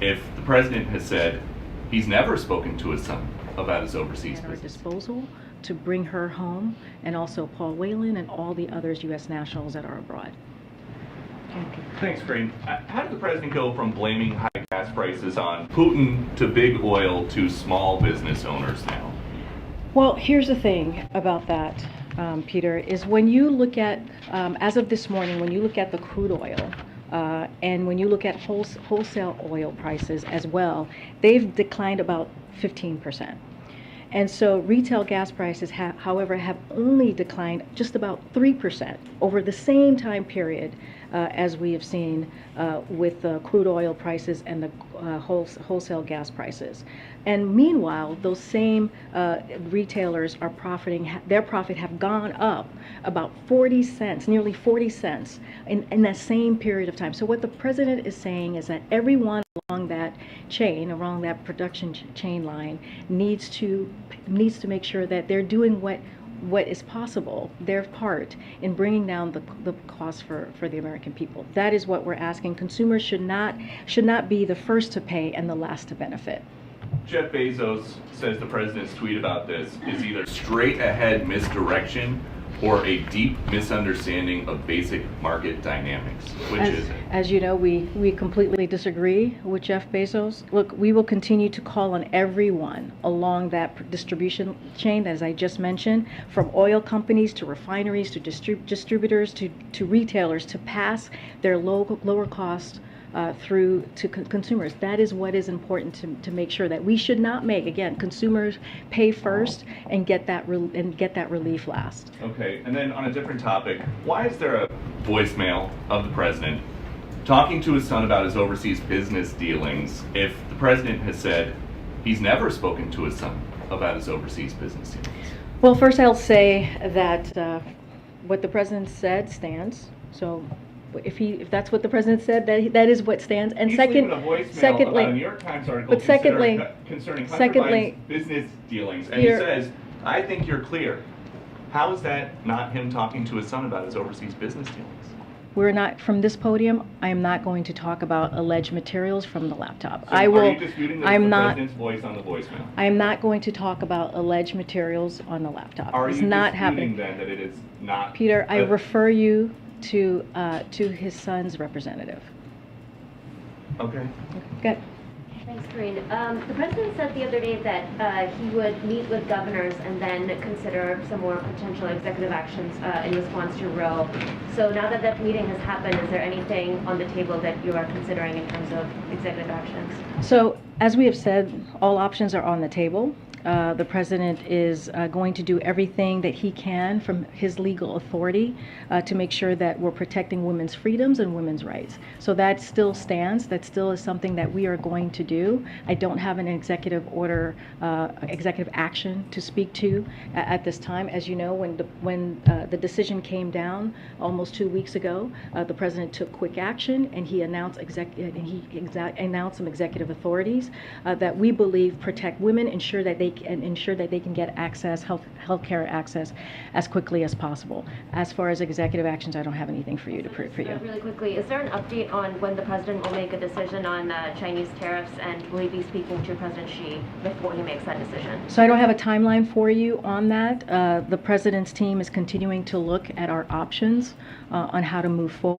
if the president has said he's never spoken to his son about his overseas at our business? disposal to bring her home, and also Paul Whelan and all the others U.S. nationals that are abroad. Thanks, Karine. How did the president go from blaming high gas prices on Putin to big oil to small business owners now? Well, here's the thing about that, Peter, is when you look at, as of this morning, when you look at the crude oil, and when you look at wholesale oil prices as well, they've declined about 15%. And so retail gas prices, however, have only declined just about 3% over the same time period as we have seen with crude oil prices and the wholesale gas prices. And meanwhile, those same retailers are profiting, their profit have gone up about 40 cents, nearly 40 cents in that same period of time. So what the president is saying is that everyone along that chain, along that production chain line, needs to make sure that they're doing what is possible, their part in bringing down the cost for the American people. That is what we're asking. Consumers should not be the first to pay and the last to benefit. Jeff Bezos says the president's tweet about this is either straight ahead misdirection or a deep misunderstanding of basic market dynamics. Which is it? As you know, we completely disagree with Jeff Bezos. Look, we will continue to call on everyone along that distribution chain, as I just mentioned, from oil companies to refineries to distributors to retailers, to pass their lower cost through to consumers. That is what is important to make sure that we should not make, again, consumers pay first and get that relief last. Okay, and then on a different topic, why is there a voicemail of the president talking to his son about his overseas business dealings if the president has said he's never spoken to his son about his overseas business dealings? Well, first I'll say that what the president said stands. So if that's what the president said, that is what stands. And He's secondly, about a New York Times article concerning Hunter Biden's business dealings, and he says, "I think you're clear." How is that not him talking to his son about his overseas business dealings? We're not, from this podium, I am not going to talk about alleged materials from the laptop. So are you disputing the president's voice on the voicemail? I am not going to talk about alleged materials on the laptop. Are it's you not disputing happening. Then that it is not? Peter, I refer you to his son's representative. Okay. Good. Thanks, Karine. The president said the other day that he would meet with governors and then consider some more potential executive actions in response to Roe. So now that that meeting has happened, is there anything on the table that you are considering in terms of executive actions? So, as we have said, all options are on the table. The president is going to do everything that he can from his legal authority to make sure that we're protecting women's freedoms and women's rights. So that still stands. That still is something that we are going to do. I don't have an executive order, executive action to speak to at this time. As you know, when the decision came down almost 2 weeks ago, the president took quick action and he announced announced some executive authorities that we believe protect women, ensure that they can get access, healthcare access, as quickly as possible. As far as executive actions, I don't have anything for you for you. Really quickly, is there an update on when the president will make a decision on Chinese tariffs, and will he be speaking to President Xi before he makes that decision? So I don't have a timeline for you on that. The president's team is continuing to look at our options on how to move forward.